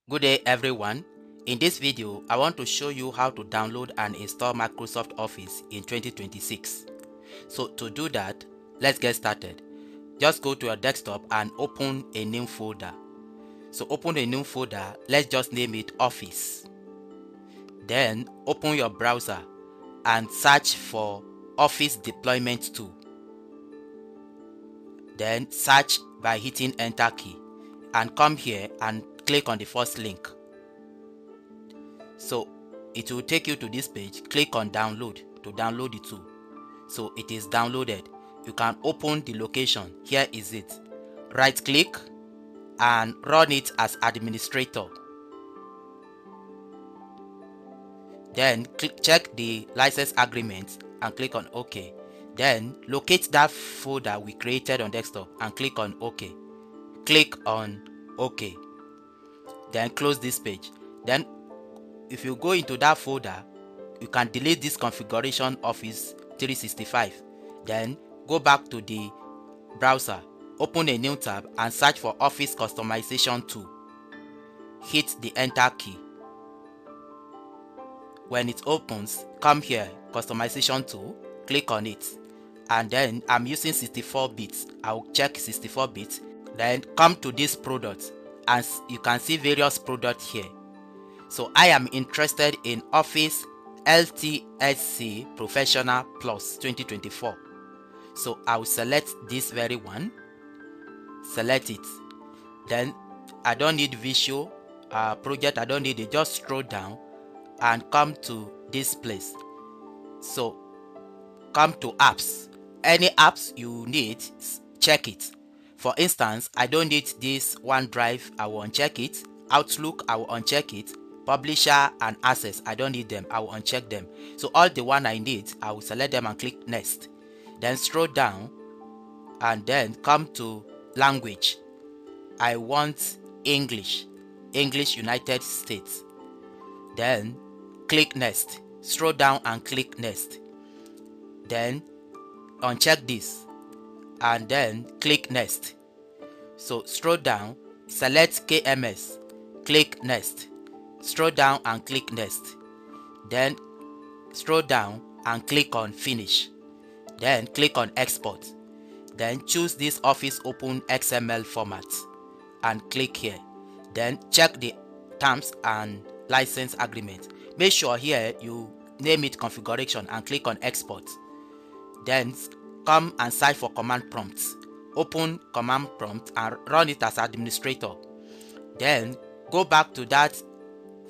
Good day everyone. In this video, I want to show you how to download and install Microsoft Office in 2026. So to do that, let's get started. Just go to your desktop and open a new folder. So open a new folder, let's just name it Office. Then open your browser and search for Office Deployment Tool. Then search by hitting Enter key and come here and click on the first link. So it will take you to this page. Click on download to download the tool. So it is downloaded. You can open the location. Here is it. Right click and run it as administrator. Then check the license agreement and click on OK. Then locate that folder we created on desktop and click on OK. Click on OK. Then close this page. Then if you go into that folder, you can delete this configuration Office 365. Then go back to the browser, open a new tab and search for Office Customization Tool. Hit the Enter key. When it opens, come here, Customization Tool, click on it. And then I'm using 64 bits. I'll check 64 bits. Then come to this product and you can see various products here. So I am interested in Office LTSC Professional Plus 2024. So I will select this very one. Select it. Then I don't need visual project. I don't need it. Just scroll down and come to this place. So come to apps. Any apps you need, check it. For instance, I don't need this OneDrive. I will uncheck it. Outlook, I will uncheck it. Publisher and Access, I don't need them. I will uncheck them. So all the one I need, I will select them and click next. Then scroll down and then come to language. I want English United States. Then click next. Scroll down and click next. Then uncheck this and then click next. So scroll down, select KMS, click next. Scroll down and click next. Then scroll down and click on finish. Then click on export. Then choose this Office Open XML format and click here. Then check the terms and license agreement. Make sure here you name it configuration and click on export. Then come and search for command prompts. Open command prompt and run it as administrator. Then go back to that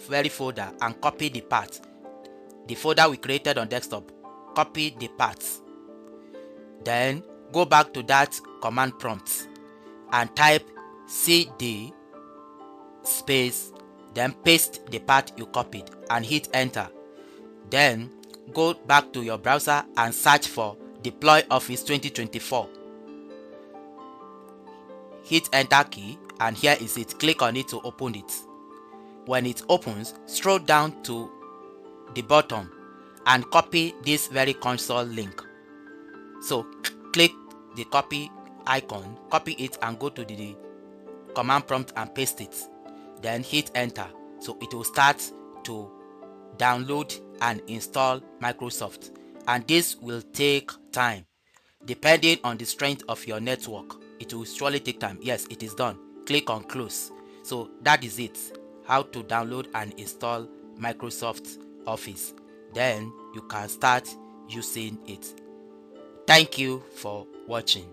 very folder and copy the path. The folder we created on desktop. Copy the path. Then go back to that command prompt and type cd space, then paste the path you copied and hit enter. Then go back to your browser and search for Deploy Office 2024. Hit enter key and here is it. Click on it to open it. When it opens, scroll down to the bottom and copy this very console link. So click the copy icon, copy it and go to the command prompt and paste it. Then hit enter. So it will start to download and install Microsoft. And this will take time. Depending on the strength of your network, it will surely take time. Yes, it is done. Click on close. So that is it. How to download and install Microsoft Office. Then you can start using it. Thank you for watching.